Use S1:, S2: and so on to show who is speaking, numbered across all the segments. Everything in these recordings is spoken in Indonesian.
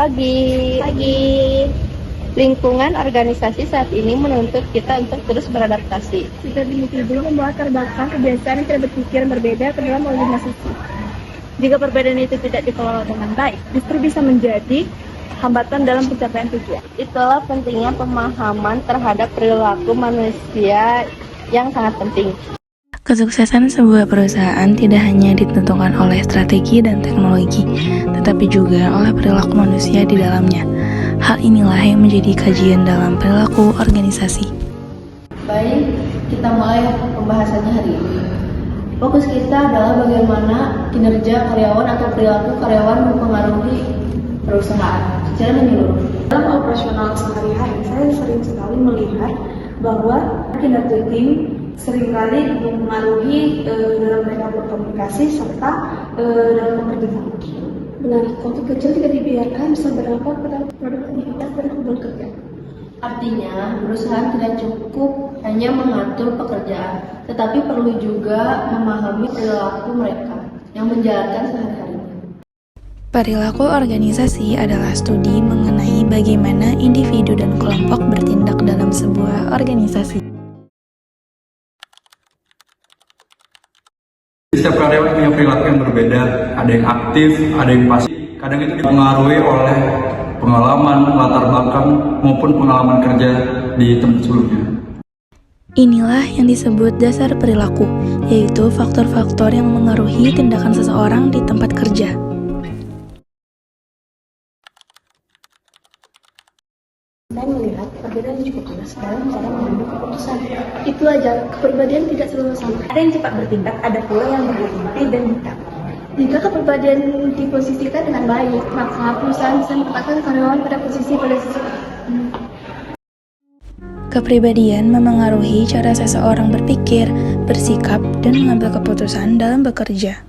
S1: Pagi. Lingkungan organisasi saat ini menuntut kita untuk terus beradaptasi.
S2: Kita individu membawa terbatas kebiasaan yang tidak berpikiran berbeda ke dalam organisasi.
S1: Jika perbedaan itu tidak dikelola dengan baik, justru bisa menjadi hambatan dalam pencapaian tujuan. Itulah pentingnya pemahaman terhadap perilaku manusia yang sangat penting.
S3: Kesuksesan sebuah perusahaan tidak hanya ditentukan oleh strategi dan teknologi, tetapi juga oleh perilaku manusia di dalamnya. Hal inilah yang menjadi kajian dalam perilaku organisasi.
S4: Baik, kita mulai pembahasannya hari ini. Fokus kita adalah bagaimana kinerja karyawan atau perilaku karyawan mempengaruhi perusahaan secara menyeluruh.
S2: Dalam operasional sehari-hari, saya sering sekali melihat bahwa kinerja tim seringkali mempengaruhi dalam mereka berkomunikasi serta dalam bekerja sama. Benar, konflik kecil tidak dibiarkan bisa berdampak pada produktivitas dan hubungan kerja.
S4: Artinya, perusahaan tidak cukup hanya mengatur pekerjaan, tetapi perlu juga memahami perilaku mereka yang menjalankan sehari-harinya.
S3: Perilaku organisasi adalah studi mengenai bagaimana individu dan kelompok bertindak dalam sebuah organisasi.
S5: Setiap karyawan punya perilaku yang berbeda, ada yang aktif, ada yang pasif. Kadang itu dipengaruhi oleh pengalaman, latar belakang, maupun pengalaman kerja di tempat sebelumnya.
S3: Inilah yang disebut dasar perilaku, yaitu faktor-faktor yang mengaruhi tindakan seseorang di tempat kerja.
S2: Saya melihat perbedaan yang cukup jelas dalam cara mengambil keputusan. Itu aja, kepribadian tidak selalu sama.
S1: Ada yang cepat bertindak, ada pula yang berhenti dan hitam.
S2: Jika kepribadian diposisikan dengan baik, maka perusahaan bisa menempatkan karyawan pada posisi
S3: Kepribadian memengaruhi cara seseorang berpikir, bersikap, dan mengambil keputusan dalam bekerja.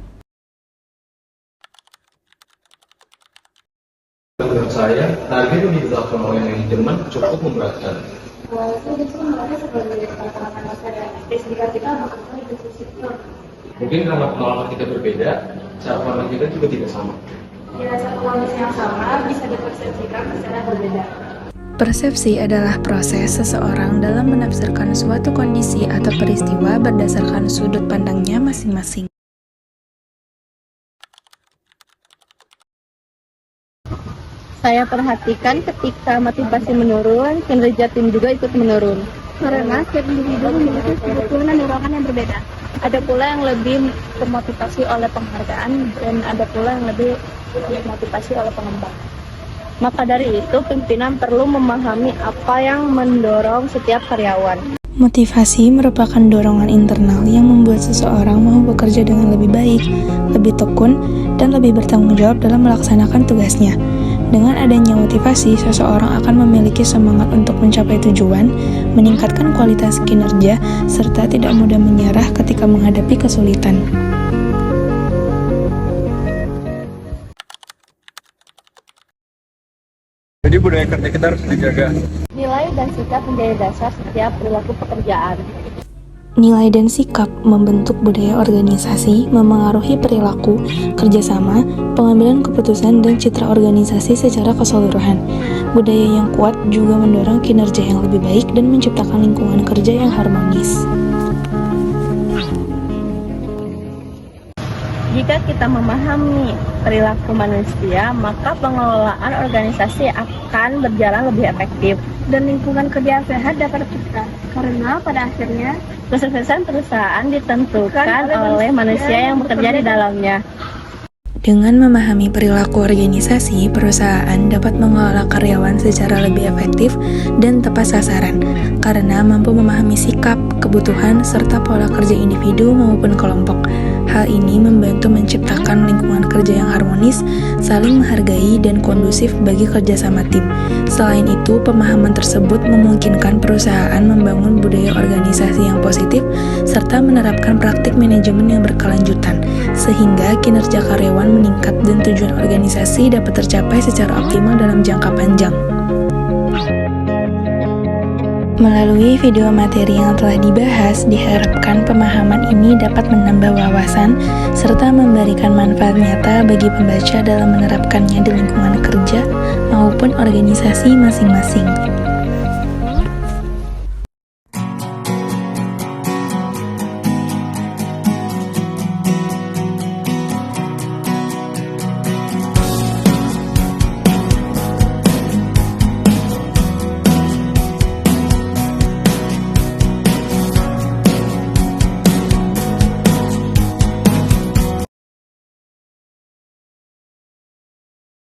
S6: Menurut saya, target yang ditetapkan oleh manajemen cukup memberatkan. Mungkin karena pengalaman kita berbeda, cara pandang kita juga tidak sama.
S2: Ya, satu kondisi yang sama bisa dipersepsikan secara berbeda.
S3: Persepsi adalah proses seseorang dalam menafsirkan suatu kondisi atau peristiwa berdasarkan sudut pandangnya masing-masing.
S1: Saya perhatikan ketika motivasi menurun, kinerja tim juga ikut menurun.
S2: Karena setiap individu memiliki kebutuhan dan dorongan yang berbeda.
S1: Ada pula yang lebih termotivasi oleh penghargaan dan ada pula yang lebih termotivasi oleh pengembangan. Maka dari itu, pimpinan perlu memahami apa yang mendorong setiap karyawan.
S3: Motivasi merupakan dorongan internal yang membuat seseorang mau bekerja dengan lebih baik, lebih tekun, dan lebih bertanggung jawab dalam melaksanakan tugasnya. Dengan adanya motivasi, seseorang akan memiliki semangat untuk mencapai tujuan, meningkatkan kualitas kinerja, serta tidak mudah menyerah ketika menghadapi kesulitan.
S5: Jadi budaya kerja kita harus dijaga.
S1: Nilai dan sikap menjadi dasar setiap perilaku pekerjaan.
S3: Nilai dan sikap membentuk budaya organisasi, memengaruhi perilaku, kerjasama, pengambilan keputusan, dan citra organisasi secara keseluruhan. Budaya yang kuat juga mendorong kinerja yang lebih baik dan menciptakan lingkungan kerja yang harmonis.
S1: Jika kita memahami perilaku manusia, maka pengelolaan organisasi akan berjalan lebih efektif.
S2: Dan lingkungan kerja yang sehat dapat tercipta. Karena pada akhirnya
S1: Kesuksesan perusahaan ditentukan oleh manusia yang bekerja di dalamnya.
S3: Dengan memahami perilaku organisasi, perusahaan dapat mengelola karyawan secara lebih efektif dan tepat sasaran, karena mampu memahami sikap, kebutuhan, serta pola kerja individu maupun kelompok. Hal ini membantu menciptakan lingkungan kerja yang harmonis, saling menghargai, dan kondusif bagi kerjasama tim. Selain itu, pemahaman tersebut memungkinkan perusahaan membangun budaya organisasi yang positif serta menerapkan praktik manajemen yang berkelanjutan, sehingga kinerja karyawan meningkat dan tujuan organisasi dapat tercapai secara optimal dalam jangka panjang. Melalui video materi yang telah dibahas, diharapkan pemahaman ini dapat menambah wawasan serta memberikan manfaat nyata bagi pembaca dalam menerapkannya di lingkungan kerja maupun organisasi masing-masing.